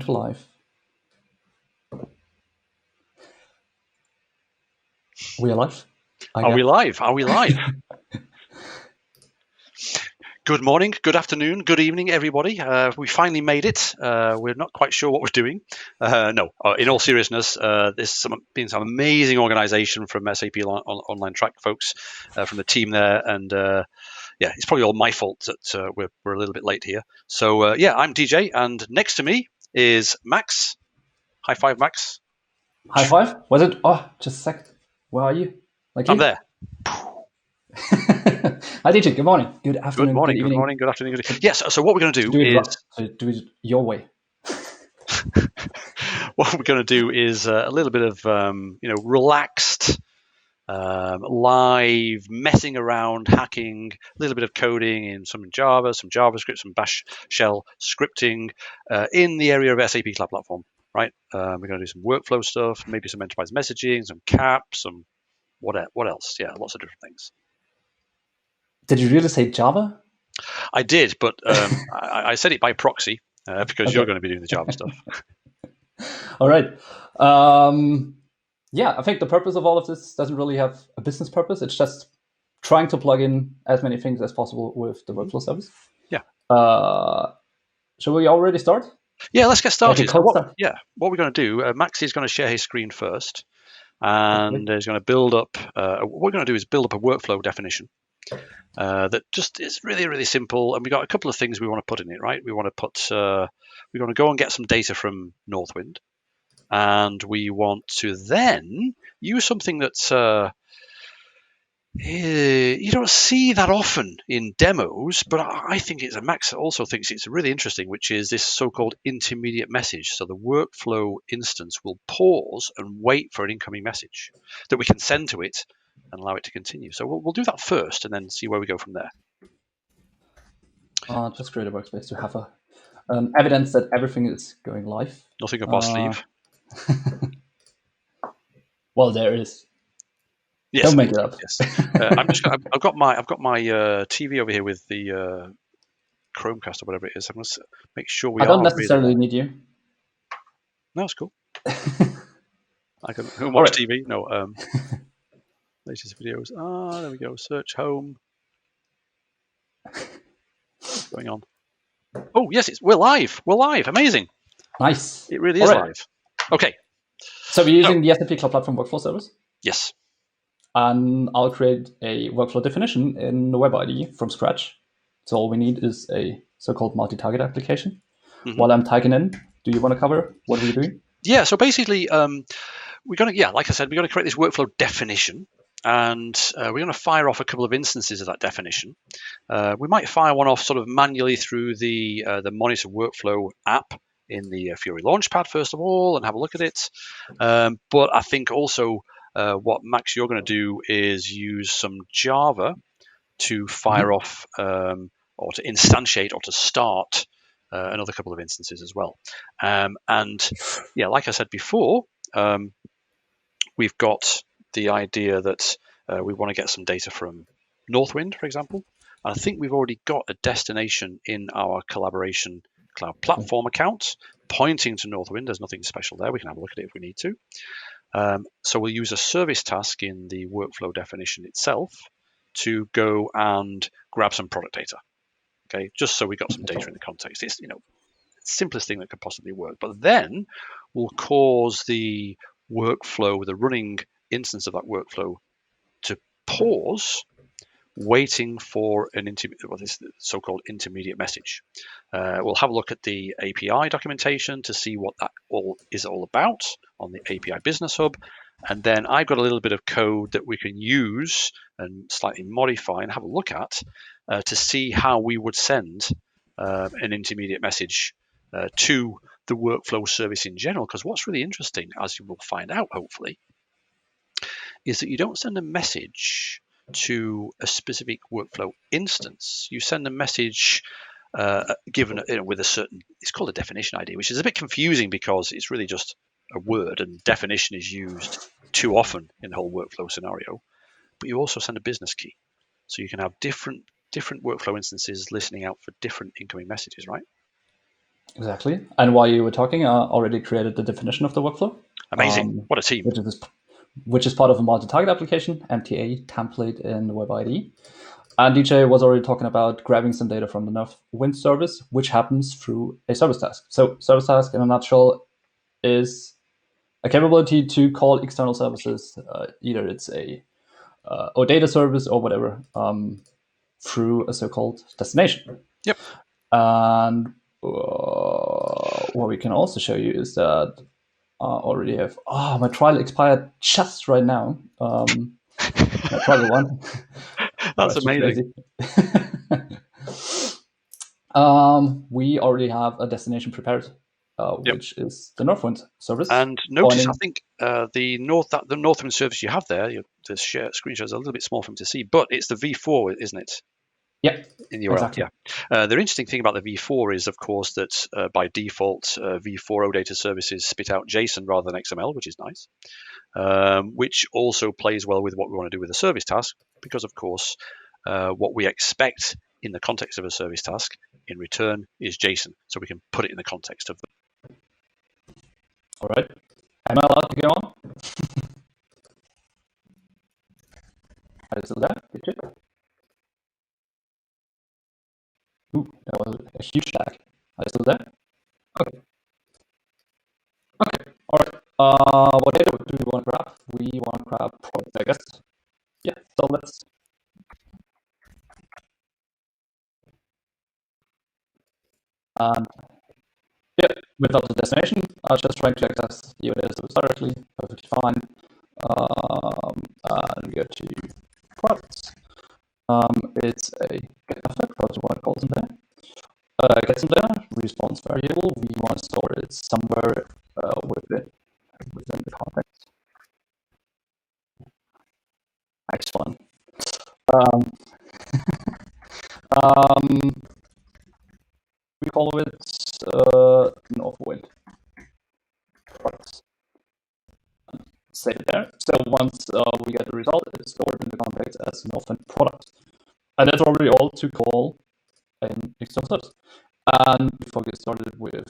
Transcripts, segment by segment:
to life. We are live? Are we live? Are we live? Good morning, good afternoon, good evening, everybody. We finally made it. We're not quite sure what we're doing. No, in all seriousness, this has been some amazing organization from SAP Online Track folks, from the team there. And yeah, it's probably all my fault that we're a little bit late here. So yeah, I'm DJ, and next to me is Max. High five, Max. High five? Was it? Oh, just a sec. Where are you? Like I'm you? there. Hi, DJ. Good morning. Good afternoon. Good morning, Good good evening. morning, good afternoon. Yes, so what we're going to do is... Do it your way. What we're going to do is a little bit of relaxed, live messing around, hacking, a little bit of coding in some Java, some JavaScript, some Bash shell scripting in the area of SAP Cloud Platform. Right? We're going to do some workflow stuff, maybe some enterprise messaging, some CAP, some what else? Yeah, lots of different things. Did you really say Java? I did, but I said it by proxy because Okay. you're going to be doing the Java stuff. All right. Yeah, I think the purpose of all of this doesn't really have a business purpose. It's just trying to plug in as many things as possible with the workflow service. Yeah. Shall we already start? Yeah, let's get started. Okay, what we're going to do, Max is going to share his screen first, and he's going to build up, what we're going to do is build up a workflow definition that just is really, really simple. And we've got a couple of things we want to put in it, right? We want to go and get some data from Northwind, and we want to then use something that's you don't see that often in demos, but I think Max also thinks it's really interesting, which is this so-called intermediate message. So the workflow instance will pause and wait for an incoming message that we can send to it and allow it to continue. So we'll do that first and then see where we go from there. Just create a workspace to have evidence that everything is going live. Nothing up our sleeve. Well, there is. Yes, don't make it up. Yes. I've got my TV over here with the Chromecast or whatever it is. I must make sure we. I don't necessarily need you. No, it's cool. I can watch TV. No, latest videos. There we go. Search home. What's going on? Oh yes, we're live. We're live. Amazing. Nice. It really is live. Okay. So we're using the SAP Cloud Platform Workflow Service. Yes. And I'll create a workflow definition in the Web IDE from scratch. So all we need is a so-called multi-target application. Mm-hmm. While I'm tagging in, do you want to cover what we're doing? Yeah, so basically, we're going to, like I said, we're going to create this workflow definition, and we're going to fire off a couple of instances of that definition. We might fire one off sort of manually through the Monitor Workflow app in the Fiori Launchpad, first of all, and have a look at it. But I think also what, Max, you're going to do is use some Java to fire off or to instantiate or to start another couple of instances as well. And yeah, like I said before, we've got the idea that we want to get some data from Northwind, for example. And I think we've already got a destination in our collaboration cloud platform account pointing to Northwind. There's nothing special there. We can have a look at it if we need to. So we'll use a service task in the workflow definition itself to go and grab some product data. Okay, just so we got some data in the context. It's simplest thing that could possibly work. But then we'll cause the workflow, the running instance of that workflow, to pause, waiting for this so-called intermediate message. We'll have a look at the API documentation to see what that is all about on the API Business Hub. And then I've got a little bit of code that we can use and slightly modify and have a look at to see how we would send an intermediate message to the workflow service in general. Because what's really interesting, as you will find out hopefully, is that you don't send a message to a specific workflow instance. You send a message given with a certain, it's called a definition ID, which is a bit confusing because it's really just a word, and definition is used too often in the whole workflow scenario. But you also send a business key, so you can have different workflow instances listening out for different incoming messages, right? Exactly. And while you were talking, I already created the definition of the workflow. Amazing. What a team. Which is part of a multi-target application, MTA template in the Web IDE. And DJ was already talking about grabbing some data from the Nerf Wind service, which happens through a service task. So service task, in a nutshell, is a capability to call external services, either it's a OData service or whatever, through a so-called destination. Yep. And what we can also show you is that I already have. Oh, my trial expired just right now. My private one. That's amazing. We already have a destination prepared, which is the Northwind service. And notice, I think the Northwind service you have there, the screen share is a little bit small for him to see, but it's the V4, isn't it? Yeah, in the URL. Exactly. Yeah. The interesting thing about the V4 is, of course, that by default, V4 OData services spit out JSON rather than XML, which is nice. Which also plays well with what we want to do with a service task, because, of course, what we expect in the context of a service task in return is JSON, so we can put it in the context of them. All right. Am I allowed to go on? Are you still there? Ooh, that was a huge lag. Are you still there? Okay. Okay. All right. What data do we want to grab? We want to grab products, I guess. Yeah. So let's. Yeah, without the destination, I was just trying to access the data service directly, perfectly fine. And go to products. It's a get method, because what calls in there. Get some data, response variable. We want to store it somewhere within the context. Nice one. We call it Northwind products. Save it there. So once we get the result, it's stored in the context as Northwind product. And that's already all to call an external service. And before we get started with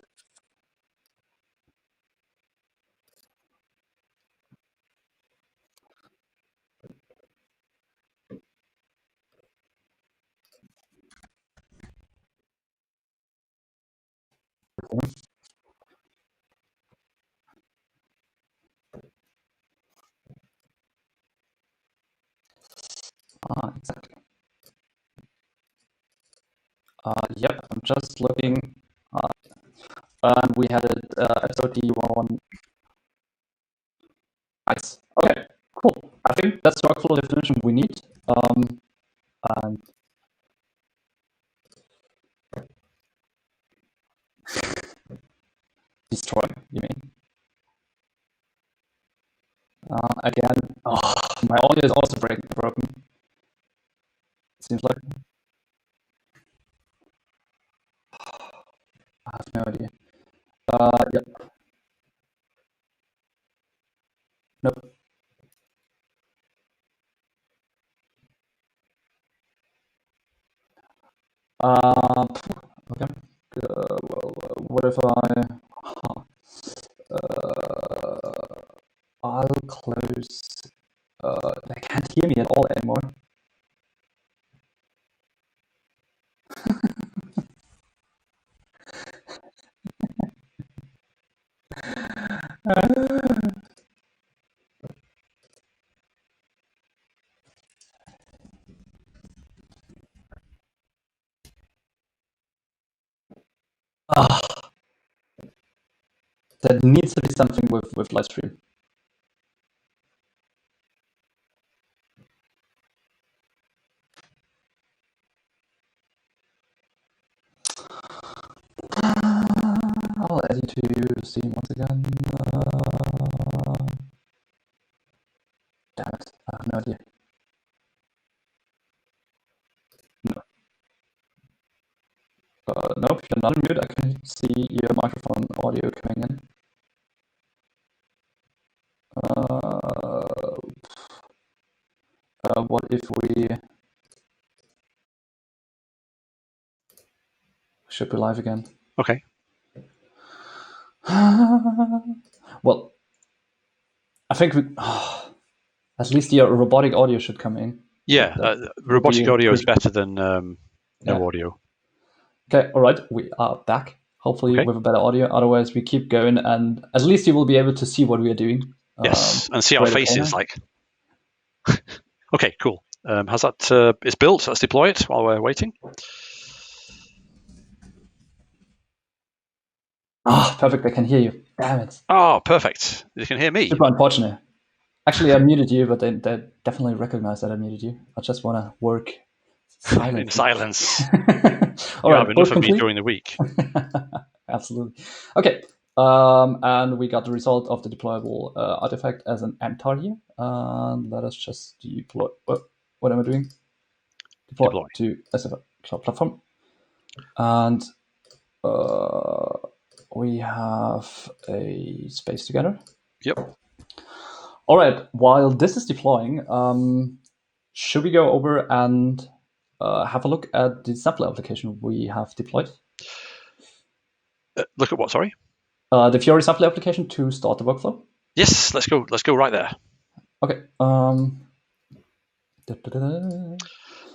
exactly. Yep, I'm just looking. And we had it SOT119. Nice. Okay, cool. I think that's the workflow definition we need. And destroying, you mean? Again, my audio is also broken. Seems like. I have no idea. Yep. Nope. Okay. Well, what if I'll close. They can't hear me at all anymore. That needs to be something with live stream. I'll add you to Steam once again. Damn it, I have no idea. No. Nope, you're not on mute. I can see your microphone audio coming in. What if we should be live again? Okay. Well, I think at least the robotic audio should come in. Yeah, robotic audio is better than no audio. Okay, all right, we are back. Hopefully with a better audio. Otherwise, we keep going, and at least you will be able to see what we are doing. Yes, and see our faces. Like, okay, cool. Has that? It's built. Let's deploy it while we're waiting. Ah, perfect. I can hear you. Damn it. Oh, perfect. You can hear me. Super unfortunate. Actually, I muted you, but they definitely recognize that I muted you. I just want to work silently. In silence. All you right, have enough of me during the week. Absolutely. Okay. And we got the result of the deployable artifact as an mtar here. And let us just deploy. What am I doing? Deploy. To SFR Cloud Platform. And we have a space together. Yep. All right. While this is deploying, should we go over and have a look at the sample application we have deployed? Look at what? Sorry. The Fiori sample application to start the workflow. Yes. Let's go. Let's go right there. Okay.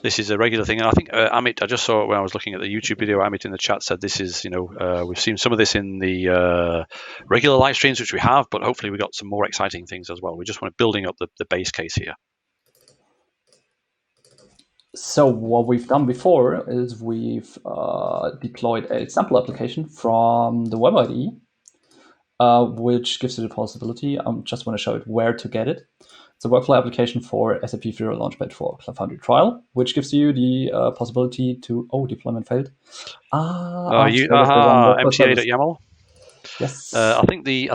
This is a regular thing, and I think Amit. I just saw it when I was looking at the YouTube video. Amit in the chat said this is, we've seen some of this in the regular live streams, which we have, but hopefully we got some more exciting things as well. We just want to building up the base case here. So what we've done before is we've deployed a sample application from the Web IDE, which gives you the possibility. I just want to show it where to get it. It's a workflow application for SAP Fiori Launchpad for Cloud Foundry trial, which gives you the possibility to deployment failed. MTA.yaml. Yes. I think the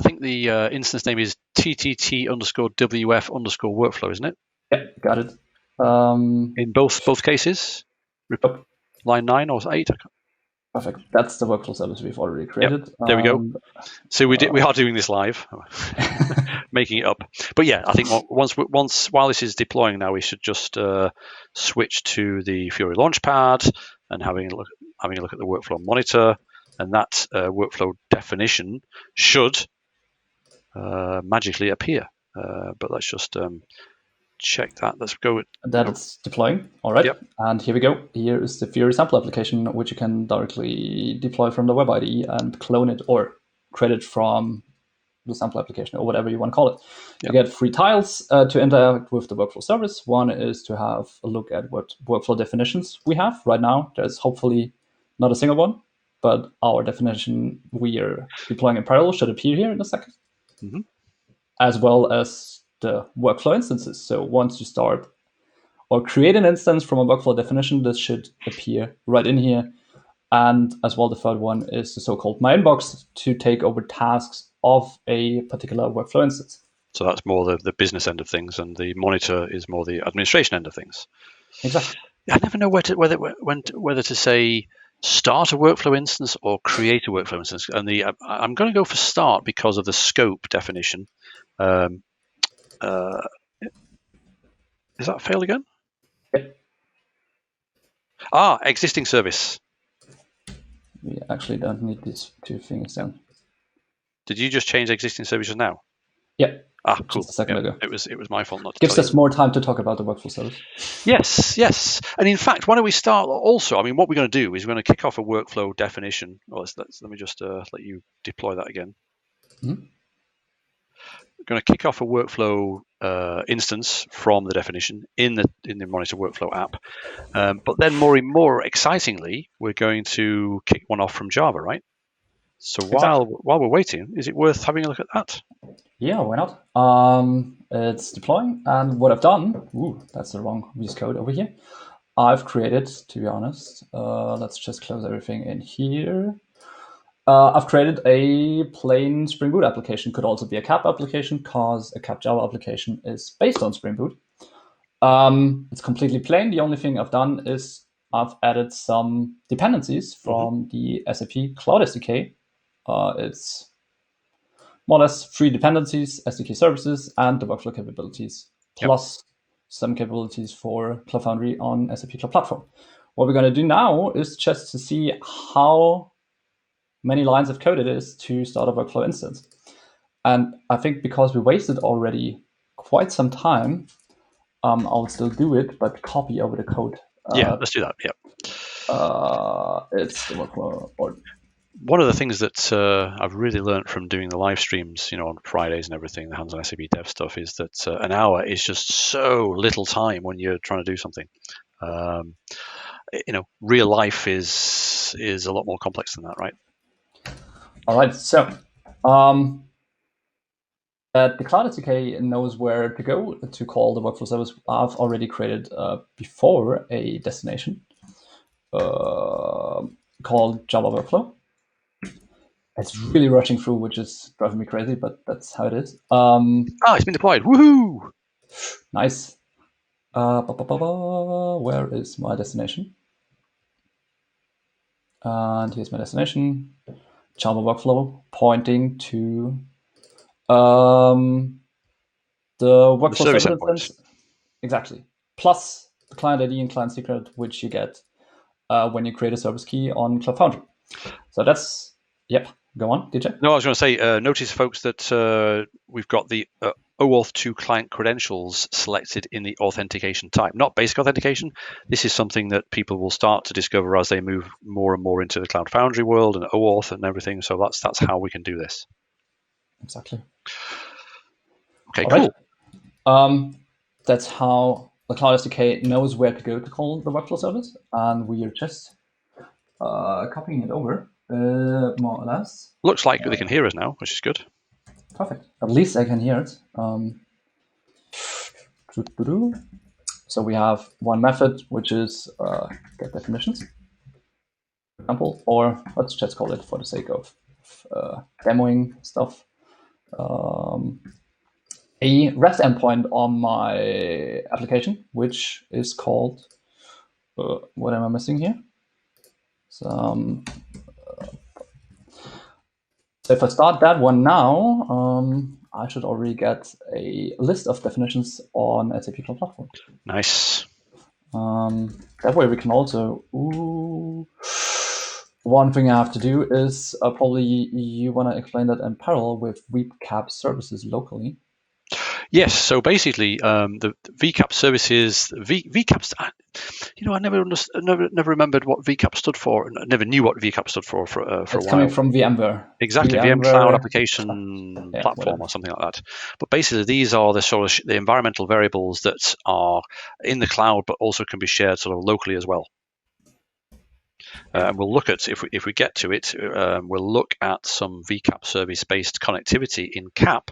instance name is TTT_WF_workflow, isn't it? Yeah, got it. In both cases, line 9 or 8. Perfect. That's the workflow service we've already created. Yep. There we go. So we are doing this live, making it up. But yeah, I think while this is deploying now, we should just switch to the Fiori Launchpad and having a look at the workflow monitor, and that workflow definition should magically appear. But let's just check that. Let's go. It's deploying. All right. Yep. And here we go. Here is the Fiori sample application, which you can directly deploy from the Web IDE and clone it or create it from the sample application or whatever you want to call it. Yep. You get 3 tiles to interact with the workflow service. One is to have a look at what workflow definitions we have. Right now, there's hopefully not a single one, but our definition we are deploying in parallel should appear here in a second. Mm-hmm. As well as the workflow instances. So once you start or create an instance from a workflow definition, this should appear right in here. And as well, the third one is the so-called my inbox to take over tasks of a particular workflow instance. So that's more the business end of things, and the monitor is more the administration end of things. Exactly. I never know whether to say start a workflow instance or create a workflow instance. And I'm going to go for start because of the scope definition. Is that failed again? Yeah. Existing service. We actually don't need these 2 things down. Did you just change existing services now? Yeah. Cool. Just a second ago. It was my fault not to Gives us more time to talk about the workflow service. Yes. And in fact, why don't we start also? I mean, what we're going to do is we're going to kick off a workflow definition. Well, let me just let you deploy that again. Mm-hmm. We're going to kick off a workflow instance from the definition in the Monitor Workflow app. But then more excitingly, we're going to kick one off from Java, right? So while we're waiting, is it worth having a look at that? Yeah, why not? It's deploying, and what I've done, that's the wrong VS Code over here. I've created, to be honest, let's just close everything in here. I've created a plain Spring Boot application. Could also be a CAP application because a CAP Java application is based on Spring Boot. It's completely plain. The only thing I've done is I've added some dependencies from the SAP Cloud SDK. It's more or less 3 dependencies, SDK services, and the workflow capabilities, plus some capabilities for Cloud Foundry on SAP Cloud Platform. What we're going to do now is just to see how many lines of code it is to start a workflow instance. And I think because we wasted already quite some time, I'll still do it, but copy over the code. Yeah, let's do that. Yeah. It's the workflow. Or one of the things that I've really learned from doing the live streams, on Fridays and everything, the hands-on SAP dev stuff, is that an hour is just so little time when you're trying to do something. Real life is a lot more complex than that, right? All right. So the Cloud SDK knows where to go to call the workflow service. I've already created before a destination called Java Workflow. It's really rushing through, which is driving me crazy, but that's how it is. It's been deployed. Woohoo! Nice. Where is my destination? And here's my destination. Java Workflow pointing to the workflow service server endpoints. instance. Exactly. Plus the client ID and client secret, which you get when you create a service key on Cloud Foundry. So that's, yep. Go on, DJ. No, I was going to say, notice, folks, that we've got the OAuth2 client credentials selected in the authentication type, not basic authentication. This is something that people will start to discover as they move more and more into the Cloud Foundry world and OAuth and everything. So that's how we can do this. Exactly. Okay, all cool. Right. That's how the Cloud SDK knows where to go to call the workflow service, and we are just copying it over, more or less. Looks like they can hear us now, which is good. Perfect. At least I can hear it. So we have one method, which is get definitions, for example, or let's just call it for the sake of demoing stuff. A REST endpoint on my application, which is called, what am I missing here? So if I start that one now, I should already get a list of definitions on SAP Cloud Platform. Nice. That way we can also, one thing I have to do is probably you want to explain that in parallel with VCAP services locally. Yes, so basically, the VCAP services, VCAPs. I never remembered what VCAP stood for, and I never knew what VCAP stood for a while. It's coming from VMware. Exactly, VM Cloud Application Platform or something like that. But basically, these are the sort of the environmental variables that are in the cloud, but also can be shared sort of locally as well. And we'll look at, if we get to it, we'll look at some VCAP service-based connectivity in CAP.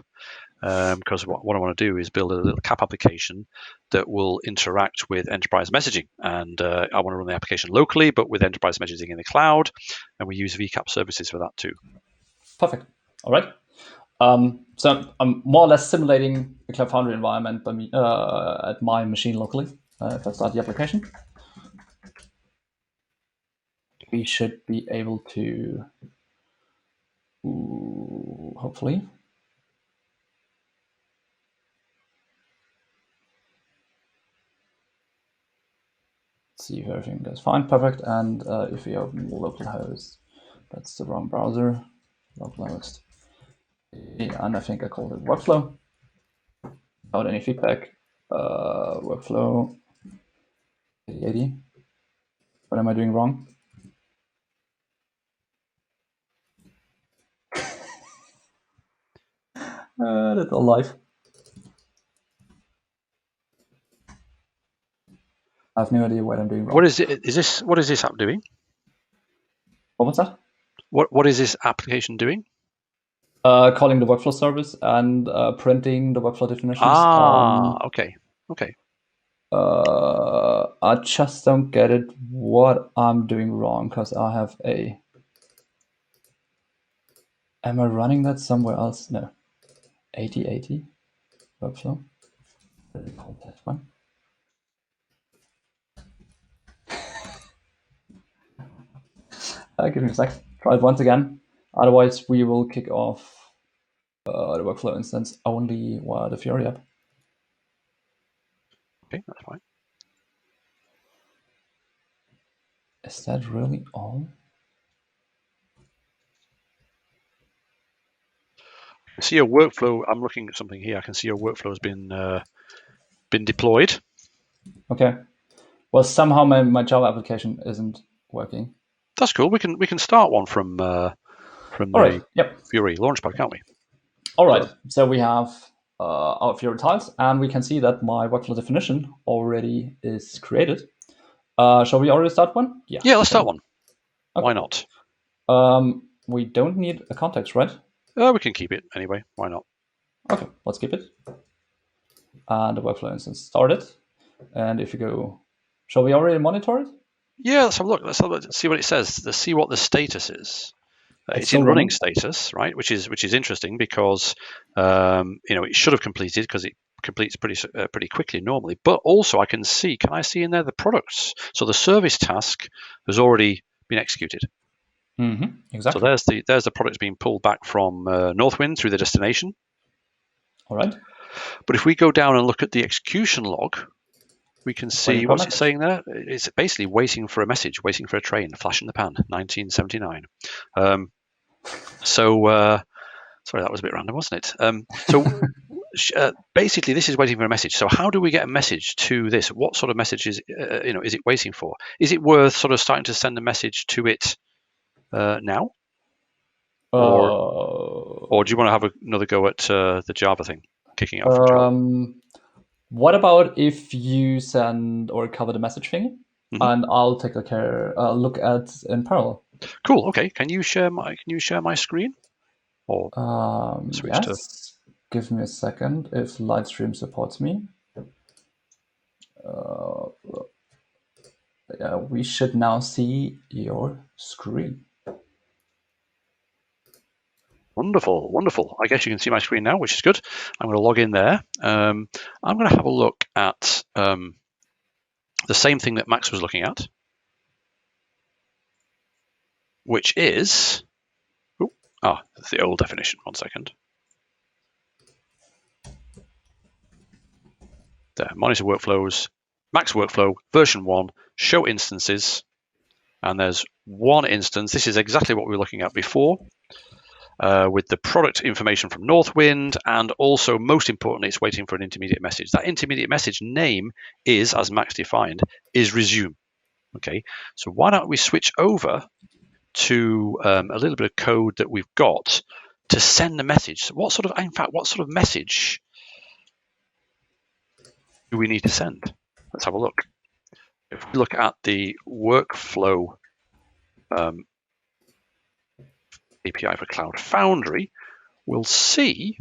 Because what I want to do is build a little CAP application that will interact with enterprise messaging. And I want to run the application locally, but with enterprise messaging in the cloud. And we use VCAP services for that too. Perfect. All right. So I'm more or less simulating the Cloud Foundry environment by me, at my machine locally. If I start the application, we should be able to, hopefully, see if everything goes fine. Perfect. And if we open localhost, that's the wrong browser. Localhost. And I think I called it workflow. Without any feedback. Workflow 80. What am I doing wrong? That's all live. I have no idea what I'm doing wrong. What is it? What is this app doing? What's that? What is this application doing? Calling the workflow service and printing the workflow definitions. Okay. I just don't get it what I'm doing wrong, because I have a... Am I running that somewhere else? No. 8080 workflow. Let me call that one. Give me a sec. Try it once again. Otherwise, we will kick off the workflow instance only via the Fiori app. Okay, that's fine. Is that really all? I see your workflow. I'm looking at something here. I can see your workflow has been deployed. Okay. Well, somehow my Java application isn't working. That's cool. We can start one from All the right. Yep. Fiori Launchpad, can't we? All right. So we have our Fiori tiles, and we can see that my workflow definition already is created. Shall we already start one? Yeah, let's start one. Okay. Why not? We don't need a context, right? We can keep it anyway. Why not? Okay, let's keep it. And the workflow instance started. And if you go, shall we already monitor it? Yeah, let's have a look. Let's see what it says. Let's see what the status is. It's in still running status, right? Which is interesting because it should have completed because it completes pretty quickly normally. But also, I can see. Can I see in there the products? So the service task has already been executed. Exactly. So there's the products being pulled back from Northwind through the destination. All right. But if we go down and look at the execution log, we can see what's it saying there. It's basically waiting for a message, waiting for a train, flash in the pan, 1979. Sorry, that was a bit random, wasn't it? Basically, this is waiting for a message. So how do we get a message to this? What sort of message is is it waiting for? Is it worth sort of starting to send a message to it now? Or do you want to have another go at the Java thing, kicking out from Java? What about if you send or cover the message thing, and I'll take a look at in parallel. Cool. Okay. Can you share my screen? Or switch to. Give me a second if Lightstream supports me. We should now see your screen. Wonderful, wonderful. I guess you can see my screen now, which is good. I'm going to log in there. I'm going to have a look at the same thing that Max was looking at, which is that's the old definition. 1 second. There, monitor workflows, Max workflow, version 1, show instances, and there's one instance. This is exactly what we were looking at before. With the product information from Northwind, and also, most importantly, it's waiting for an intermediate message. That intermediate message name is, as Max defined, is resume. Okay, so why don't we switch over to a little bit of code that we've got to send a message. So what sort of message do we need to send? Let's have a look. If we look at the workflow API for Cloud Foundry, we'll see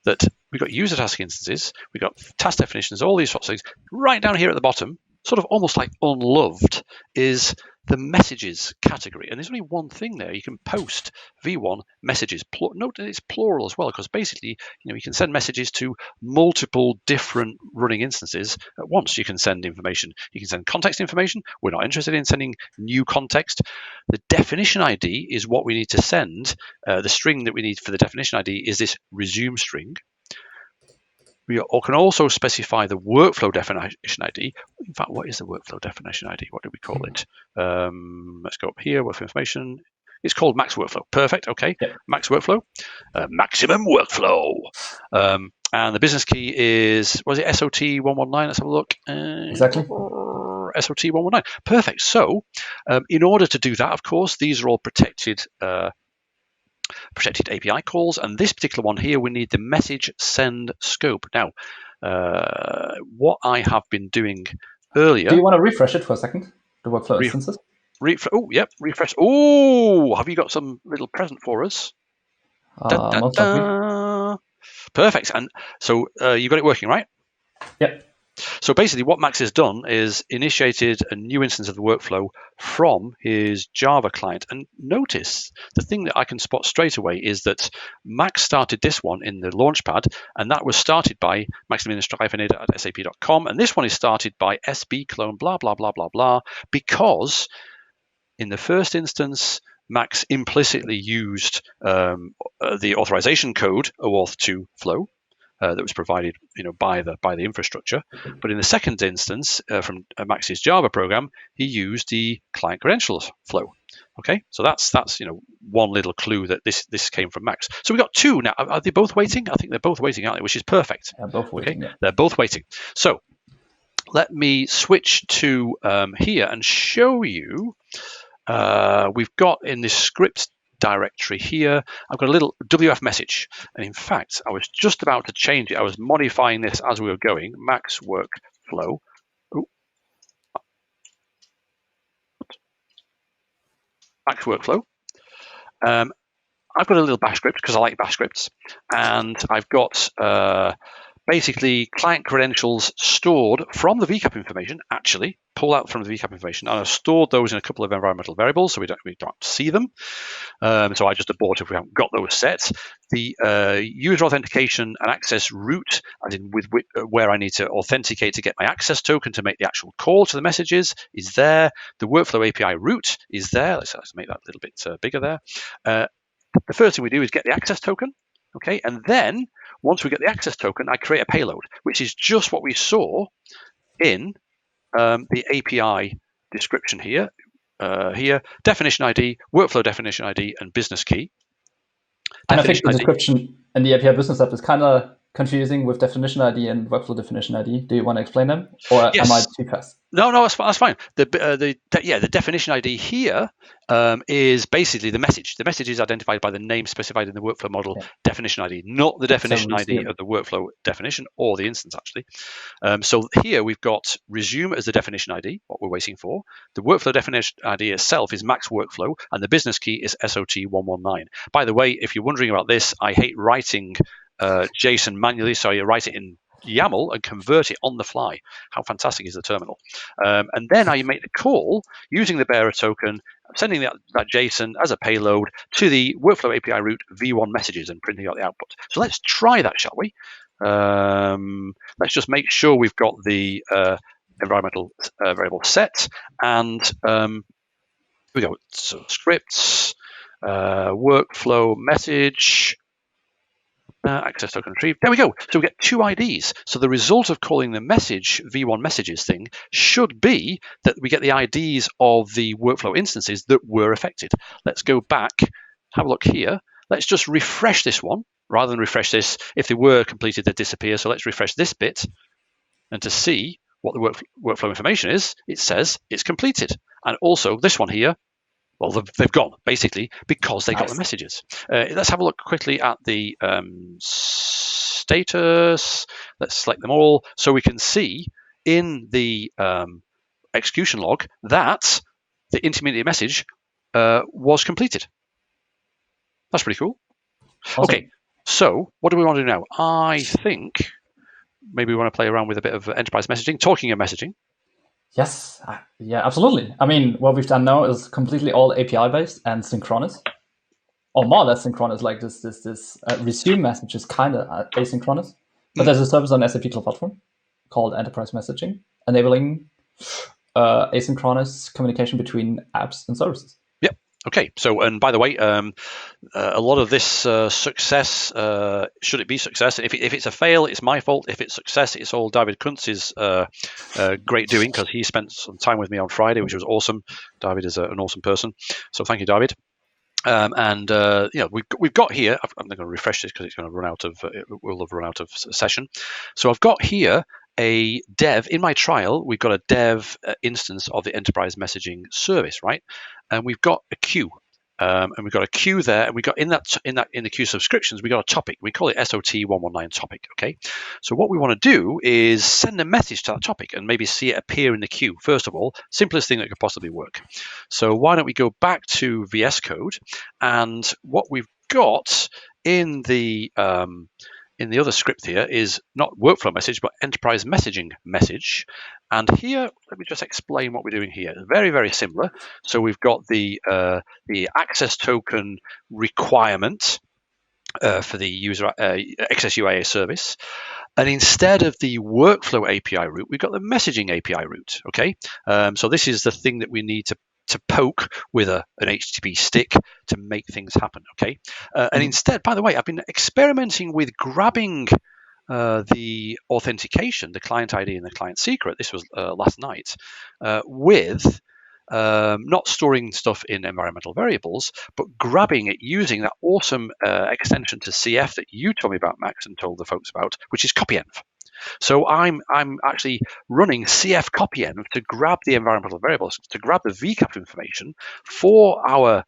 that we've got user task instances, we've got task definitions, all these sorts of things. Right down here at the bottom, sort of almost like unloved, is the messages category. And there's only one thing there. You can post v1 messages. Note that it's plural as well, because basically, you can send messages to multiple different running instances at once. You can send information. You can send context information. We're not interested in sending new context. The definition ID is what we need to send. The string that we need for the definition ID is this resume string. We can also specify the workflow definition ID. In fact, what is the workflow definition ID? What do we call it? Let's go up here, workflow information. It's called Max Workflow. Perfect. Okay. Yep. Max Workflow. Maximum Workflow. And the business key is, was it SOT119? Let's have a look. Exactly. SOT119. Perfect. So in order to do that, of course, these are all protected API calls, and this particular one here, we need the message send scope. Now, what I have been doing earlier. Do you want to refresh it for a second? The workflow instances. Refresh. Oh, have you got some little present for us? Most likely. Perfect. And so you got it working, right? Yep. So basically what Max has done is initiated a new instance of the workflow from his Java client. And notice the thing that I can spot straight away is that Max started this one in the Launchpad, and that was started by maximilian-at sap.com. And this one is started by sbclone blah, blah, blah, blah, blah, because in the first instance, Max implicitly used the authorization code OAuth2 flow. that was provided, by the infrastructure. But in the second instance, from Max's Java program, he used the client credentials flow. Okay, so that's one little clue that this came from Max. So we got two now. Are they both waiting? I think they're both waiting, aren't they? Which is perfect. Yeah, both waiting. Okay, yeah. they're both waiting. So let me switch to here and show you. We've got in this script directory here, I've got a little WF message. And in fact, I was just about to change it. I was modifying this as we were going. Max workflow. Ooh. Max workflow. I've got a little bash script because I like bash scripts. And I've got basically client credentials stored from the VCAP information, actually pull out from the VCAP information, and I've stored those in a couple of environmental variables so we don't have to see them. So I just abort if we haven't got those set. The user authentication and access route, as in where I need to authenticate to get my access token to make the actual call to the messages, is there. The workflow API route is there. Let's make that a little bit bigger there. The first thing we do is get the access token. Okay, and then once we get the access token, I create a payload, which is just what we saw in the API description here. Here, definition ID, workflow definition ID, and business key. And I think the description in the API business app is kind of confusing with definition ID and workflow definition ID. Do you want to explain them, or yes. am I too fast? No, that's fine. The definition ID here is basically the message. The message is identified by the name specified in the workflow model definition ID, not the definition ID of the workflow definition or the instance, actually. So here we've got resume as the definition ID, what we're waiting for. The workflow definition ID itself is Max workflow, and the business key is SOT119. By the way, if you're wondering about this, I hate writing JSON manually, so you write it in YAML and convert it on the fly. How fantastic is the terminal? And then I make the call using the bearer token, sending that JSON as a payload to the workflow API route v1 messages and printing out the output. So let's try that, shall we? Let's just make sure we've got the environmental variable set, and here we go. So scripts, workflow message. Access token retrieved. There we go. So we get two IDs. So the result of calling the message v1 messages thing should be that we get the IDs of the workflow instances that were affected. Let's go back, have a look here. Let's just refresh this one rather than refresh this. If they were completed, they disappear. So let's refresh this bit. And to see what the workflow information is, it says it's completed. And also this one here, well, they've gone, basically, because they got the messages. Let's have a look quickly at the status. Let's select them all so we can see in the execution log that the intermediate message was completed. That's pretty cool. Awesome. Okay, so what do we want to do now? I think maybe we want to play around with a bit of enterprise messaging, talking of messaging. Yes, yeah, absolutely. I mean, what we've done now is completely all API based and synchronous, or more or less synchronous. Like this resume message is kind of asynchronous, but there's a service on SAP Cloud Platform called Enterprise Messaging, enabling asynchronous communication between apps and services. Yep. Okay. So, and by the way, a lot of this success, should it be success? If it's a fail, it's my fault. If it's success, it's all David Kuntz's great doing, because he spent some time with me on Friday, which was awesome. David is an awesome person. So thank you, David. We've got here, I'm going to refresh this because it's going to run out of, it will have run out of session. So I've got here a dev in my trial. We've got a dev instance of the enterprise messaging service, right? And we've got a queue, and we've got a queue there, and we got in the queue subscriptions, we got a topic. We call it SOT119 topic. Okay, so what we want to do is send a message to that topic and maybe see it appear in the queue. First of all, simplest thing that could possibly work. So why don't we go back to VS Code, and what we've got in the other script here is not workflow message, but enterprise messaging message. And here, let me just explain what we're doing here. Very, very similar. So we've got the access token requirement for the user access UIA service. And instead of the workflow API route, we've got the messaging API route. Okay, so this is the thing that we need to poke with an HTTP stick to make things happen. Okay, and instead, by the way, I've been experimenting with grabbing the authentication, the client ID and the client secret, this was last night, with not storing stuff in environmental variables, but grabbing it using that awesome extension to CF that you told me about, Max, and told the folks about, which is copyenv. So I'm actually running CF copyenv to grab the environmental variables, to grab the VCAP information for our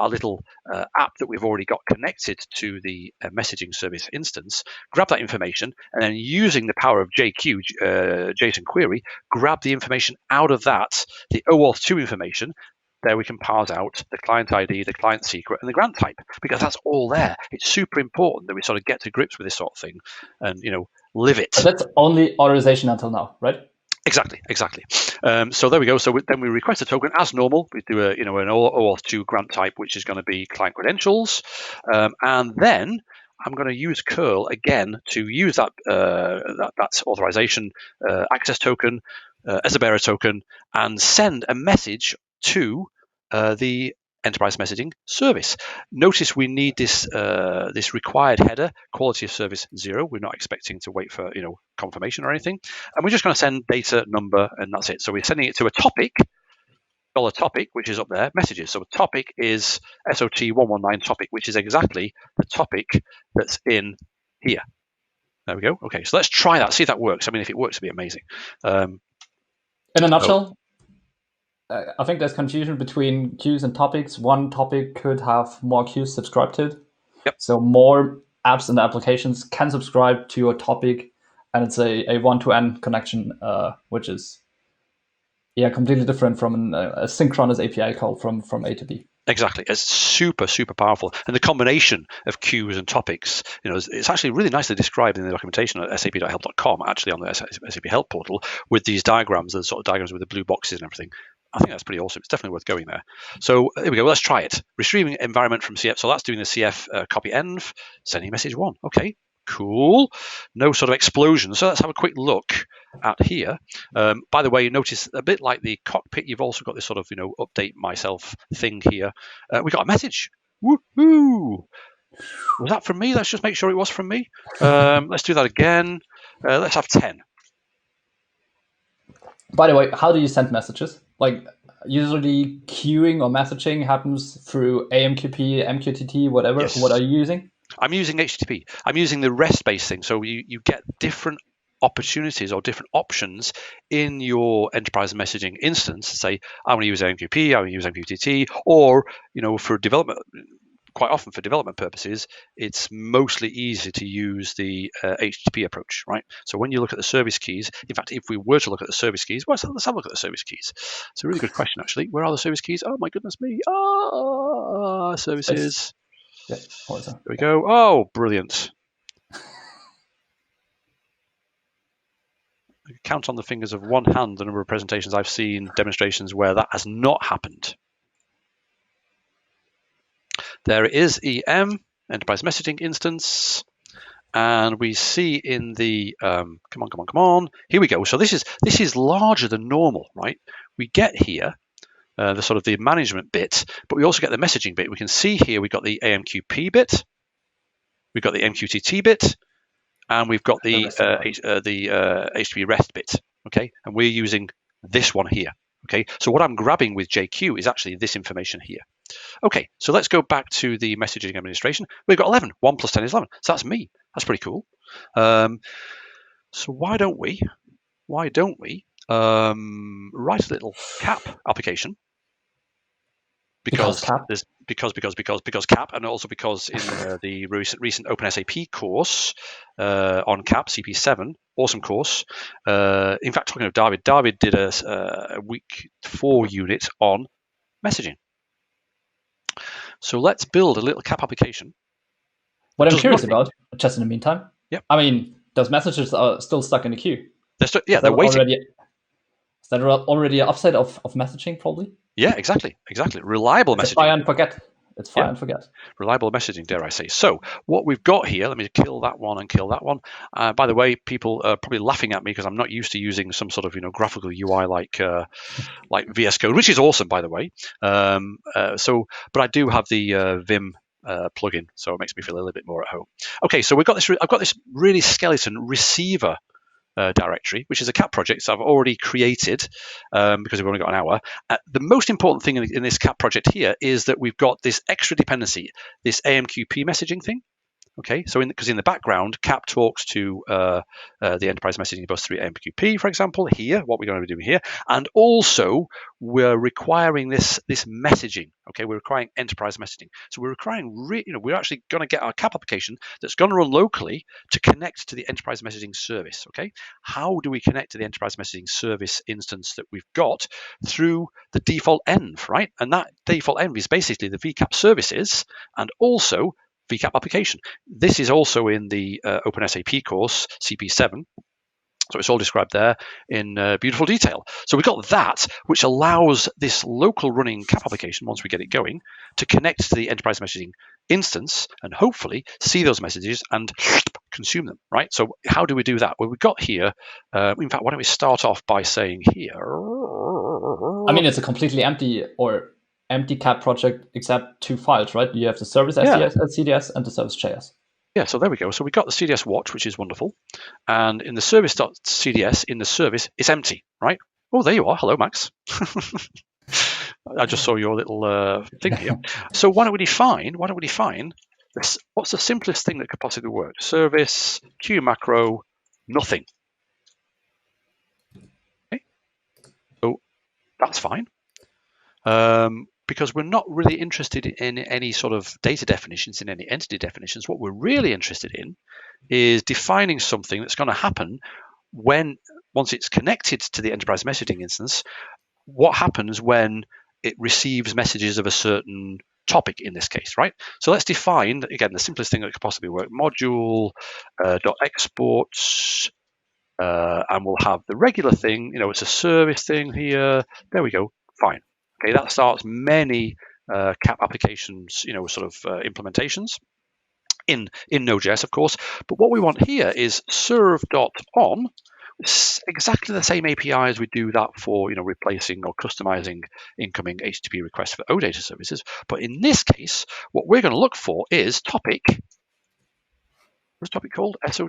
little app that we've already got connected to the messaging service instance, grab that information, and then using the power of JQ, JSON query, grab the information out of that, the OAuth2 information. There we can parse out the client ID, the client secret, and the grant type, because that's all there. It's super important that we sort of get to grips with this sort of thing and, live it. But that's only authorization until now, right? Exactly. So there we go. So then we request a token as normal. We do an OAuth2 grant type, which is going to be client credentials, and then I'm going to use curl again to use that authorization access token as a bearer token and send a message to the enterprise messaging service. Notice we need this required header, quality of service 0. We're not expecting to wait for confirmation or anything, and we're just going to send data number, and that's it. So we're sending it to a topic, $topic, which is up there, messages. So a topic is SOT119 topic, which is exactly the topic that's in here. There we go. Okay, so let's try that, see if that works. I mean, if it works, it'd be amazing. In a nutshell, I think there's confusion between queues and topics. One topic could have more queues subscribed to it. Yep. So more apps and applications can subscribe to a topic, and it's a one-to-N connection, which is completely different from a synchronous API call from A to B. Exactly. It's super, super powerful. And the combination of queues and topics, it's actually really nicely described in the documentation at sap.help.com, actually on the SAP Help portal, with these diagrams, the sort of diagrams with the blue boxes and everything. I think that's pretty awesome. It's definitely worth going there. So here we go. Let's try it. Retrieving environment from CF. So that's doing the CF copyenv, sending message 1. Okay, cool. No sort of explosion. So let's have a quick look at here. By the way, you notice a bit like the cockpit, you've also got this sort of, update myself thing here. We got a message. Woohoo! Was that from me? Let's just make sure it was from me. Let's do that again. Let's have 10. By the way, how do you send messages? Like, usually queuing or messaging happens through AMQP, MQTT, whatever. Yes. What are you using? I'm using HTTP. I'm using the REST-based thing. So you get different opportunities or different options in your enterprise messaging instance. Say, I want to use AMQP, I want to use MQTT, or, for development, quite often for development purposes, it's mostly easy to use the HTTP approach, right? So when you look at the service keys, in fact, if we were to look at the service keys, let's have a look at the service keys. It's a really good question, actually. Where are the service keys? Oh, my goodness me. Services. Yeah, there we go. Oh, brilliant. I can count on the fingers of one hand the number of presentations I've seen, demonstrations where that has not happened. There it is, EM, Enterprise Messaging Instance. And we see in the, come on. Here we go. So this is larger than normal, right? We get here the sort of the management bit, but we also get the messaging bit. We can see here we've got the AMQP bit, we've got the MQTT bit, and we've got the HTTP REST bit, okay? And we're using this one here, okay? So what I'm grabbing with JQ is actually this information here. Okay, so let's go back to the messaging administration. We've got 11. 1 plus 10 is 11. So that's me. That's pretty cool. So why don't we write a little CAP application? Because cap, and also because in the recent OpenSAP course on CAP, CP7, awesome course. In fact, talking of David did a week 4 unit on messaging. So let's build a little CAP application. What I'm curious about, just in the meantime, yep. I mean, those messages are still stuck in the queue. They're waiting. Is that already an upside of messaging, probably? Yeah, exactly. Reliable messaging. It's fire and forget. It's fire and forget. Reliable messaging, dare I say. So what we've got here, let me kill that one and kill that one. By the way, people are probably laughing at me because I'm not used to using some sort of graphical UI like VS Code, which is awesome, by the way. But I do have the Vim plugin, so it makes me feel a little bit more at home. Okay, so I've got this really skeleton receiver directory, which is a cat project I've already created because we've only got an hour. The most important thing in this cat project here is that we've got this extra dependency, this AMQP messaging thing. Okay, so because in the background, CAP talks to the enterprise messaging bus through AMQP, for example, here, what we're going to be doing here. And also, we're requiring this messaging. Okay, we're requiring enterprise messaging. So we're requiring, we're actually going to get our CAP application that's going to run locally to connect to the enterprise messaging service. Okay, how do we connect to the enterprise messaging service instance that we've got? Through the default env, right? And that default env is basically the VCAP services and also VCAP application. This is also in the OpenSAP course, CP7. So it's all described there in beautiful detail. So we've got that, which allows this local running CAP application, once we get it going, to connect to the enterprise messaging instance and hopefully see those messages and consume them, right? So how do we do that? Well, we've got here, in fact, why don't we start off by saying here. I mean, it's a completely empty CAP project except 2 files, right? You have the service CDS and the service JS. Yeah, so there we go. So we got the CDS watch, which is wonderful. And in the service.cds, in the service, it's empty, right? Oh, there you are. Hello, Max. I just saw your little thing here. So why don't we define this? What's the simplest thing that could possibly work? Service, Q macro, nothing. Okay. So that's fine. Because we're not really interested in any sort of data definitions, in any entity definitions. What we're really interested in is defining something that's going to happen once it's connected to the enterprise messaging instance. What happens when it receives messages of a certain topic in this case, right? So let's define, again, the simplest thing that could possibly work, module .exports, and we'll have the regular thing, it's a service thing here. There we go, fine. Okay, that starts many CAP applications, implementations in Node.js, of course. But what we want here is serve.on. It's exactly the same API as we do that for, replacing or customizing incoming HTTP requests for OData services. But in this case, what we're going to look for is topic. What's topic called? What's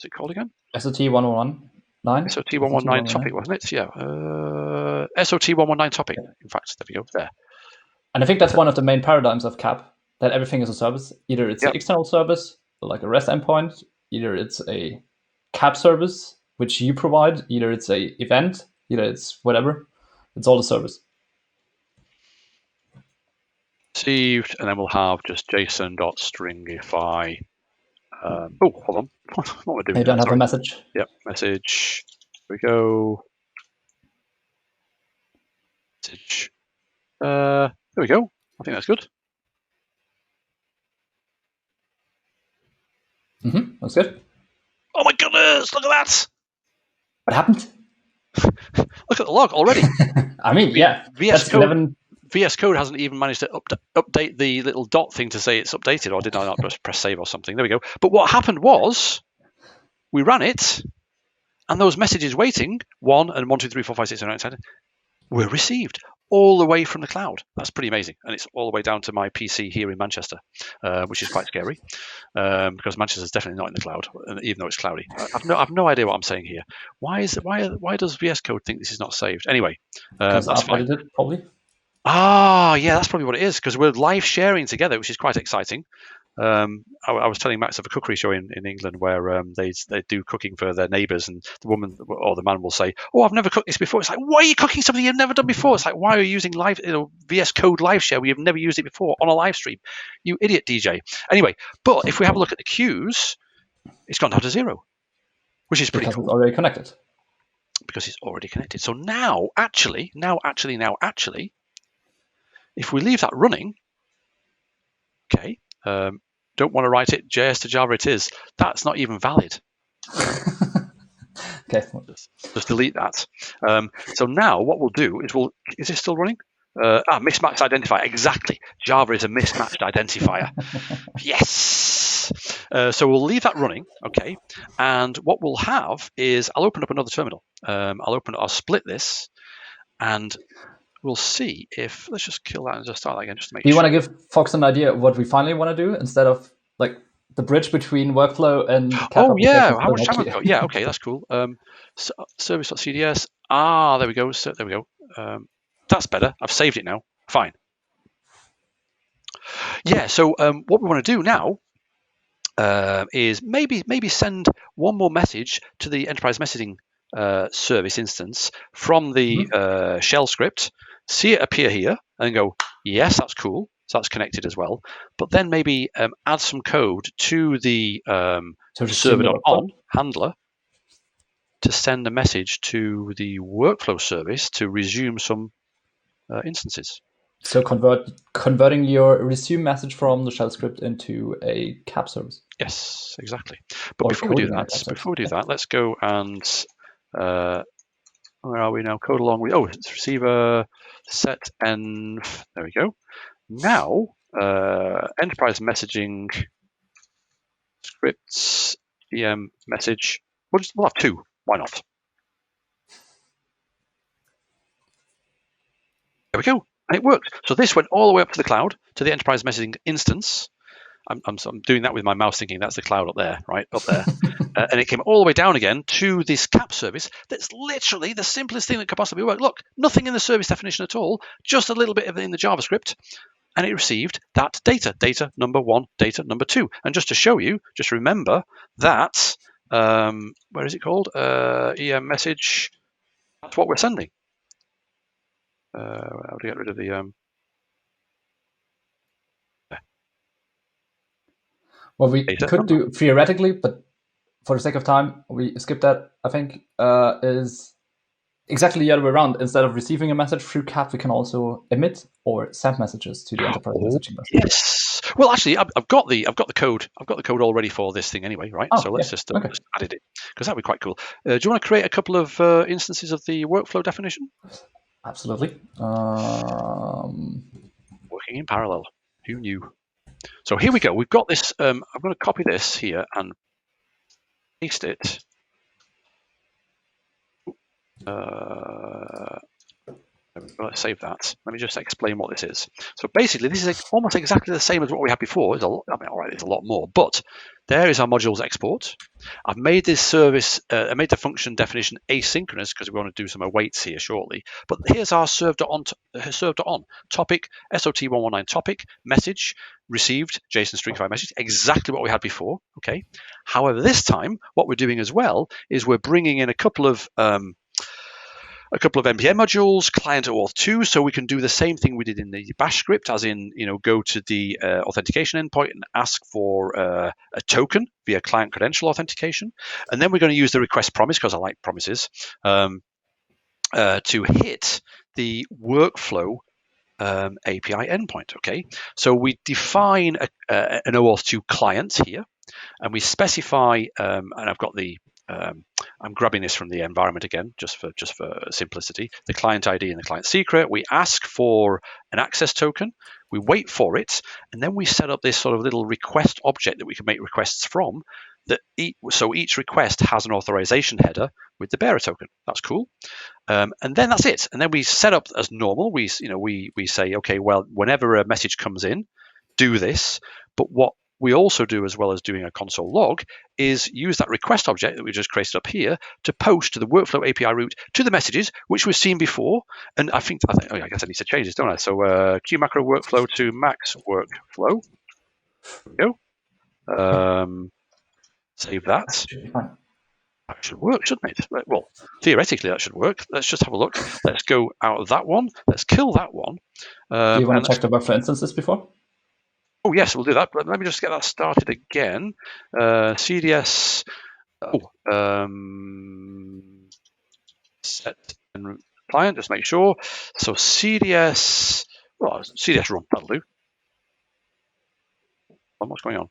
it called again? SOT119. SOT119 topic, wasn't it? Yeah. SOT119 topic. In fact, there we go. There. And I think that's one of the main paradigms of CAP, that everything is a service. Either it's an external service, like a REST endpoint, either it's a CAP service, which you provide, either it's a event, either it's whatever. It's all a service. Received, and then we'll have just JSON.stringify. Oh, hold on. What am I doing? You don't have a message. Yep, message. Here we go. Message. There we go. I think that's good. That's good. Oh my goodness! Look at that. What happened? Look at the log already. I mean, yeah. VS Code hasn't even managed to update the little dot thing to say it's updated, or did I not press save or something? There we go. But what happened was we ran it, and those messages waiting, 1 and 1, 2, 3, 4, 5, 6, 7, 8, 9, 10, were received all the way from the cloud. That's pretty amazing. And it's all the way down to my PC here in Manchester, which is quite scary because Manchester's definitely not in the cloud, even though it's cloudy. I've no idea what I'm saying here. Why does VS Code think this is not saved? Anyway, that's fine. Probably. Yeah, that's probably what it is, because we're live sharing together, which is quite exciting. I was telling Max of a cookery show in England where they do cooking for their neighbours, and the woman or the man will say, "Oh, I've never cooked this before." It's like, "Why are you cooking something you've never done before?" It's like, "Why are you using VS Code live share? We have never used it before on a live stream, you idiot, DJ." Anyway, but if we have a look at the queues, it's gone down to 0, which is pretty cool. It's already connected. Because it's already connected. So now, actually, if we leave that running, okay. Don't want to write it JS to Java it is. That's not even valid. Okay. Just delete that. So now what we'll do is is this still running? Mismatched identifier. Exactly. Java is a mismatched identifier. Yes. So we'll leave that running. Okay. And what we'll have is I'll open up another terminal. I'll split this, and we'll see if, let's just kill that and just start that again just to make Do you sure. want to give folks an idea of what we finally want to do instead of like the bridge between workflow and CAP Oh yeah, applications? how much time I've got? Yeah, okay, that's cool. Service.cds. Ah, there we go. So, there we go. That's better. I've saved it now. Fine. Yeah. So what we want to do now is maybe send one more message to the enterprise messaging service instance from the shell script. See it appear here, and go, yes, that's cool. So that's connected as well. But then maybe add some code to the server.on handler to send a message to the workflow service to resume some instances. So converting your resume message from the shell script into a CAP service. Yes, exactly. But before we do that, let's go and where are we now? Code along with it's receiver set env. There we go. Now enterprise messaging scripts em message. We'll have two. Why not? There we go. And it worked. So this went all the way up to the cloud, to the enterprise messaging instance. I'm doing that with my mouse, thinking that's the cloud up there, right? Up there. And it came all the way down again to this CAP service. That's literally the simplest thing that could possibly work. Look, nothing in the service definition at all, just a little bit of it in the JavaScript. And it received that data number 1, data number 2. And just to show you, just remember that, where is it called? EM message. That's what we're sending. How to get rid of the... What we could do theoretically, but for the sake of time, we skip that, I think, is exactly the other way around. Instead of receiving a message through CAP, we can also emit or send messages to the enterprise messaging bus. Yes. Well, actually, I've got the code. I've got the code all ready for this thing anyway, right? So let's just add it because that'd be quite cool. Do you want to create a couple of instances of the workflow definition? Absolutely. Working in parallel. Who knew? So here we go. We've got this. I'm going to copy this here and paste it. Let's save that. Let me just explain what this is. So basically, this is almost exactly the same as what we had before. There's a lot more, but there is our modules export. I've made this service, I made the function definition asynchronous because we want to do some awaits here shortly. But here's our serve.on topic, SOT119 topic, message, received, JSON stringify message, exactly what we had before. Okay. However, this time, what we're doing as well is we're bringing in a couple of npm modules, client auth2, so we can do the same thing we did in the bash script, as in, go to the authentication endpoint and ask for a token via client credential authentication. And then we're going to use the request promise, because I like promises, to hit the workflow API endpoint. Okay, so we define an OAuth2 client here, and we specify, and I've got the I'm grabbing this from the environment again, just for simplicity. The client ID and the client secret. We ask for an access token. We wait for it, and then we set up this sort of little request object that we can make requests from. So each request has an authorization header with the bearer token. That's cool. And then that's it. And then we set up as normal. We say, okay, well, whenever a message comes in, do this. But what we also do, as well as doing a console log, is use that request object that we just created up here to post to the workflow API route to the messages, which we've seen before. And I guess I need to change this, don't I? So Q macro workflow to max workflow. There we go. Save that. That should work, shouldn't it? Well, theoretically, that should work. Let's just have a look. Let's go out of that one. Let's kill that one. Do you want to check the workflow instances before? Oh, yes, we'll do that. But let me just get that started again. CDS. Set and client. Just make sure. So CDS. Well, CDS run. That'll do. What's going on?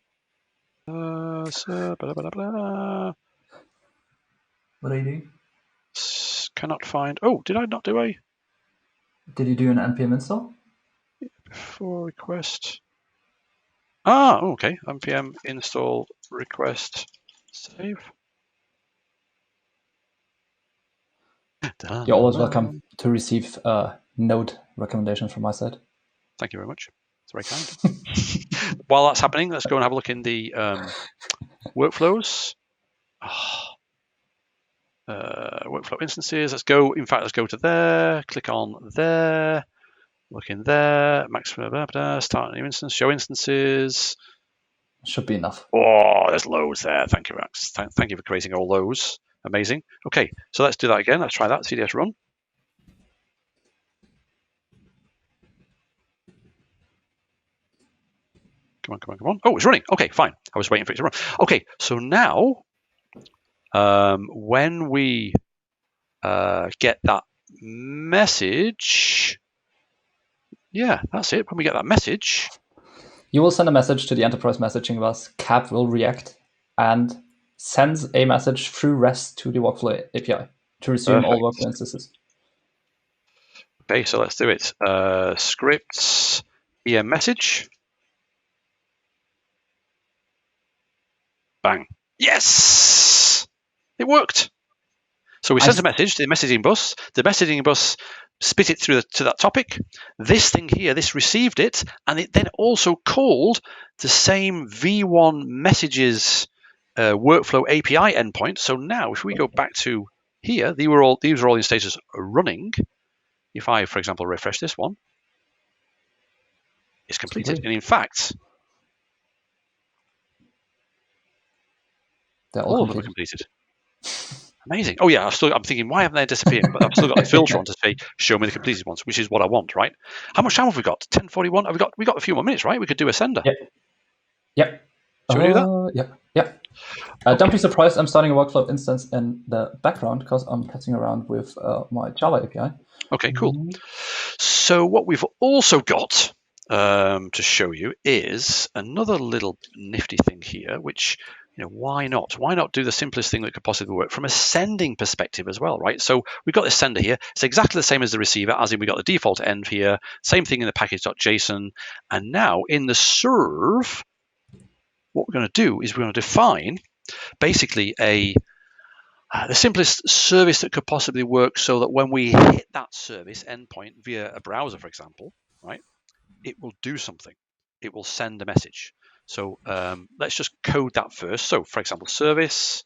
What are you doing? Cannot find. Oh, did I not do a? Did you do an npm install? Before request. Okay. npm install request save. You're always welcome to receive node recommendations from my side. Thank you very much. It's very kind. While that's happening, let's go and have a look in the workflows. Workflow instances. Let's go. In fact, let's go to there. Click on there. Look in there. Maximum. Start a new instance. Show instances. Should be enough. Oh, there's loads there. Thank you, Max. Thank you for creating all those. Amazing. Okay, so let's do that again. Let's try that. CDS run. Come on. Oh, it's running. Okay, fine. I was waiting for it to run. Okay, so now when we get that message, yeah, that's it. When we get that message, you will send a message to the enterprise messaging bus. CAP will react and sends a message through REST to the workflow API to resume all workflow instances. Okay, so let's do it. Scripts, EM message. Bang. Yes! It worked. So we sent a message to the messaging bus. The messaging bus spit it through to that topic. This thing here, this received it, and it then also called the same V1 messages workflow API endpoint. So now if we go back to here, these were all the instances running. If I, for example, refresh this one, it's completed. And in fact, all of them are completed. Amazing. Oh yeah, I'm thinking, why haven't they disappeared? But I've still got the filter on to say, show me the completed ones, which is what I want, right? How much time have we got? 10:41. Have we got a few more minutes, right? We could do a sender. Yep. Should we do that? Yep. Okay. Don't be surprised. I'm starting a workflow instance in the background because I'm messing around with my Java API. Okay, cool. So what we've also got to show you is another little nifty thing here, which, why not? Why not do the simplest thing that could possibly work from a sending perspective as well, right? So we've got this sender here. It's exactly the same as the receiver, as in we got the default end here. Same thing in the package.json. And now in the serve, what we're going to do is we're going to define basically the simplest service that could possibly work, so that when we hit that service endpoint via a browser, for example, right, it will do something. It will send a message. So let's just code that first. So for example, service,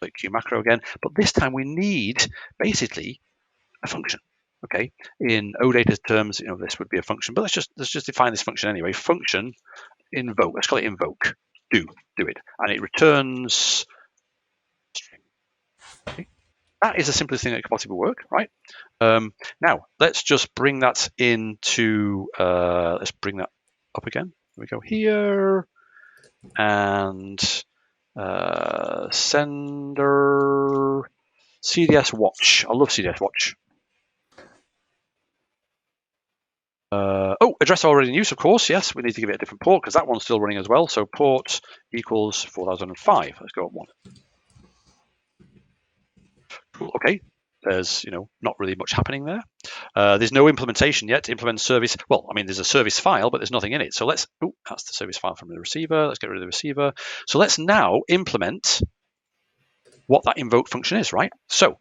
like Q macro again, but this time we need basically a function. Okay, in OData's terms, this would be a function, but let's just define this function anyway. Function invoke. Let's call it invoke. Do it, and it returns string. Okay. That is the simplest thing that could possibly work, right? Now let's just bring that into. Let's bring that up again. We go here and sender CDS watch. I love CDS watch. Address already in use, of course. Yes, we need to give it a different port because that one's still running as well. So port equals 4005. Let's go up one. Cool. Okay. There's not really much happening there. There's no implementation yet to implement service. Well, I mean, there's a service file, but there's nothing in it. So that's the service file from the receiver. Let's get rid of the receiver. So let's now implement what that invoke function is, right? So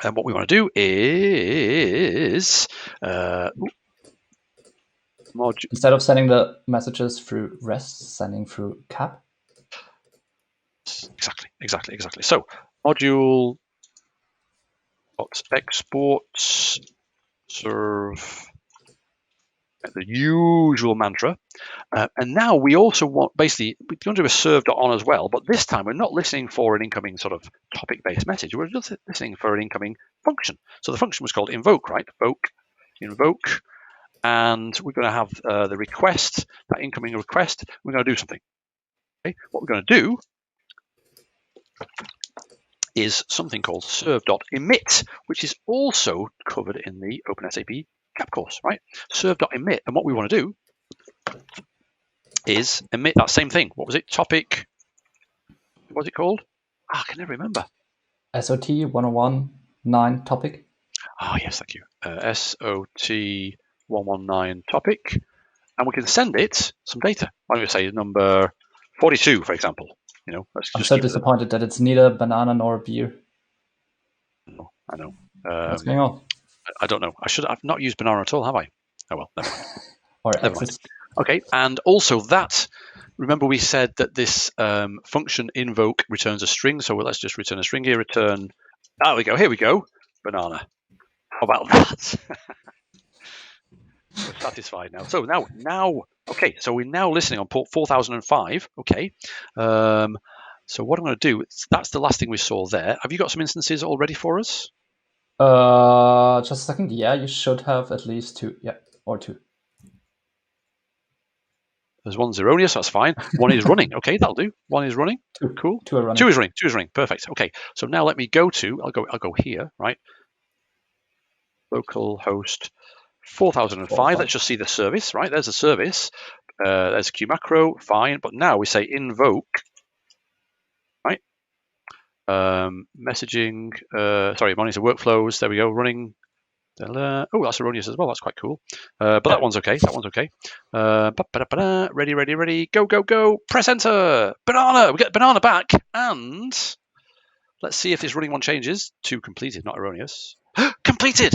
what we want to do is instead of sending the messages through REST, sending through CAP. Exactly. So module exports serve, the usual mantra, and now we also want, basically we're going to do a serve.on as well, but this time we're not listening for an incoming sort of topic-based message. We're just listening for an incoming function. So the function was called invoke, right? Invoke, and we're going to have the request, that incoming request. We're going to do something. Okay, what we're going to do is something called serve.emit, which is also covered in the OpenSAP CAP course, right? Serve.emit, and what we want to do is emit that same thing. What was it? Topic. What was it called? I can never remember. SOT119 topic. Oh yes, thank you. SOT119 topic, and we can send it some data. I'm going to say number 42, for example. I'm so disappointed that it's neither banana nor beer. I know. What's going on? I don't know. I've not used banana at all, have I? Oh well, never mind. Or Never mind. access. Okay, and also that. Remember, we said that this function invoke returns a string. So let's just return a string here. Return. There we go. Here we go. Banana. How about that? We're satisfied now. So now, okay. So we're now listening on port 4005. Okay. So what I'm going to do, that's the last thing we saw there. Have you got some instances all ready for us? Just a second. Yeah, you should have at least 2. Yeah, or 2. There's one erroneous. That's fine. One is running. Okay, that'll do. One is running. 2. Cool. 2 are running. 2 is running. 2 is running. Perfect. Okay. So now let me go to. I'll go here. Right. Localhost 4005. Let's just see the service. Right. There's a service. There's Q macro. Fine. But now we say invoke. Right. Messaging. Sorry. Monitor workflows. There we go. Running. Oh, that's erroneous as well. That's quite cool. But that one's okay. That one's okay. Ready, ready, ready. Go, go, go. Press enter. Banana. We get banana back. And let's see if this running one changes to completed, not erroneous. Completed.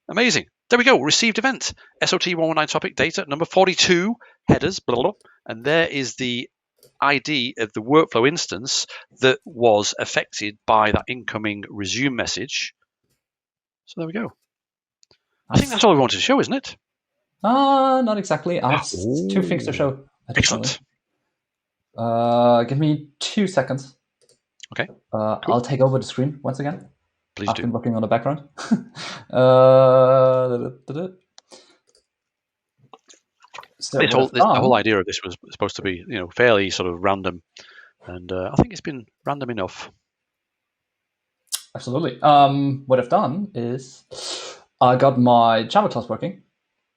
Amazing. There we go. Received event. SOT119 topic data number 42 headers. Blah, blah, blah. And there is the ID of the workflow instance that was affected by that incoming resume message. So there we go. I think that's all we wanted to show, isn't it? Not exactly. I have 2 things to show. Excellent. Give me 2 seconds. Okay. Cool. I'll take over the screen once again. Please I've do. been working on the background. So the whole idea of this was supposed to be, fairly sort of random, and I think it's been random enough. Absolutely. What I've done is I got my Java class working.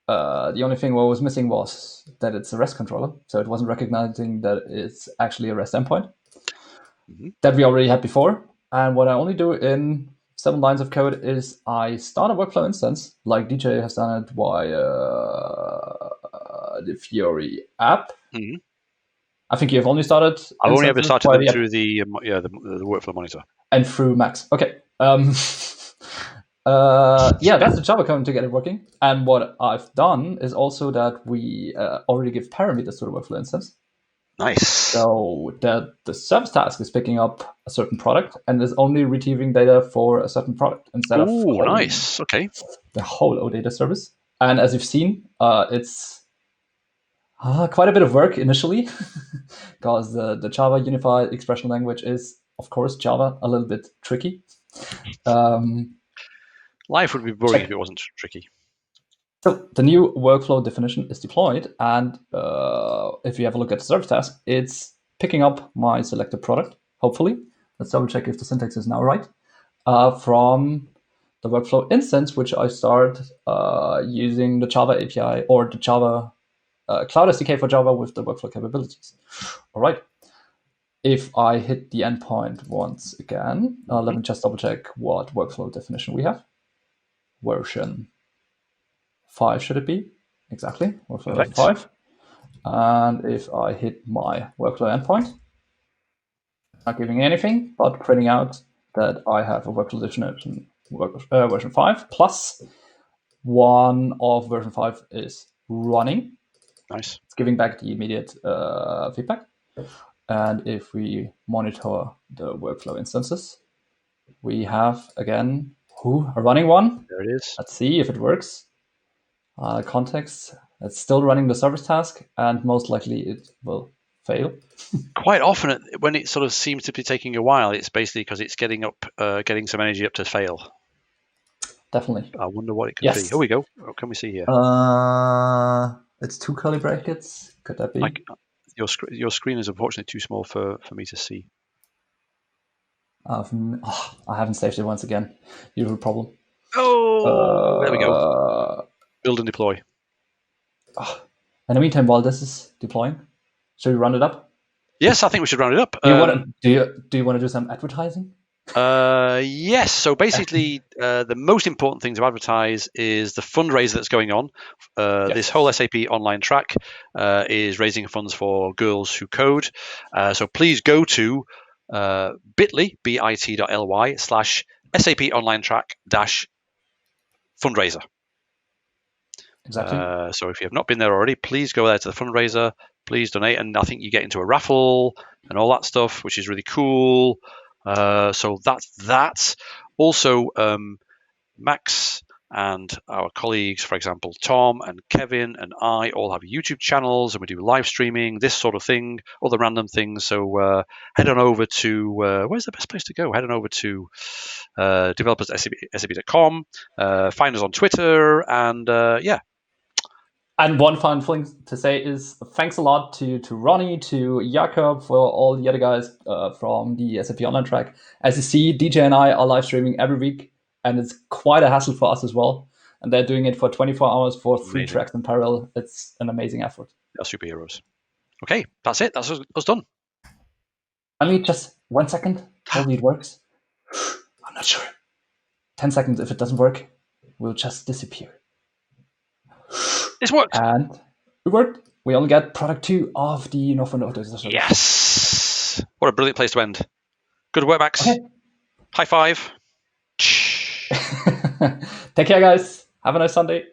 The only thing what was missing was that it's a REST controller, so it wasn't recognizing that it's actually a REST endpoint. That we already had before. And what I only do in 7 lines of code is I start a workflow instance, like DJ has done it via the Fiori app. I think you've only started. I've only ever started them through the workflow monitor and through Max. Okay. That's the Java code to get it working. And what I've done is also that we already give parameters to the workflow instance. Nice. So that the service task is picking up a certain product and is only retrieving data for a certain product instead of nice. Okay. the whole OData service. And as you've seen, it's quite a bit of work initially because the Java Unified Expression Language is, of course, Java, a little bit tricky. Life would be boring if it wasn't tricky. So the new workflow definition is deployed, and if you have a look at the service task, it's picking up my selected product, hopefully. Let's double check if the syntax is now right, from the workflow instance, which I start using the Java API or the Java Cloud SDK for Java with the workflow capabilities. All right. If I hit the endpoint once again, let me just double check what workflow definition we have. Version 5 should it be? Exactly, workflow version 5. And if I hit my workflow endpoint, not giving anything, but printing out that I have a workflow definition version 5 plus 1 of version 5 is running. Nice. It's giving back the immediate feedback. And if we monitor the workflow instances, we have again a running one. There it is. Let's see if it works. Context, it's still running the service task, and most likely it will fail. Quite often, when it sort of seems to be taking a while, it's basically because it's getting some energy up to fail. Definitely. I wonder what it could be. Here we go. What can we see here? It's 2 curly brackets. Could that be? Your screen is unfortunately too small for me to see. I haven't saved it once again. Usual problem. Oh, there we go. Build and deploy. In the meantime, while this is deploying, should we round it up? Yes, I think we should round it up. Do you want to do some advertising? Yes. So basically, the most important thing to advertise is the fundraiser that's going on. This whole SAP online track is raising funds for girls who code. So please go to bit.ly/SAP online track fundraiser. Exactly. So if you have not been there already, please go there to the fundraiser. Please donate, and I think you get into a raffle and all that stuff, which is really cool. So that's that. Also, Max and our colleagues, for example, Tom and Kevin and I all have YouTube channels, and we do live streaming, this sort of thing, other random things. So head on over to, where's the best place to go? Head on over to developers.sap.com, find us on Twitter, and yeah. And one final thing to say is thanks a lot to Ronnie, to Jakob, for all the other guys from the SAP Online track. As you see, DJ and I are live streaming every week, and it's quite a hassle for us as well. And they're doing it for 24 hours for 3 tracks in parallel. It's an amazing effort. They're superheroes. Okay, that's it. That's us done. I mean, just 1 second. Hopefully it works. I'm not sure. 10 seconds. If it doesn't work, we'll just disappear. It's worked. And it worked. We only get product 2 of the No for Notice. Yes. What a brilliant place to end. Good work, Max. Okay. High five. Take care, guys. Have a nice Sunday.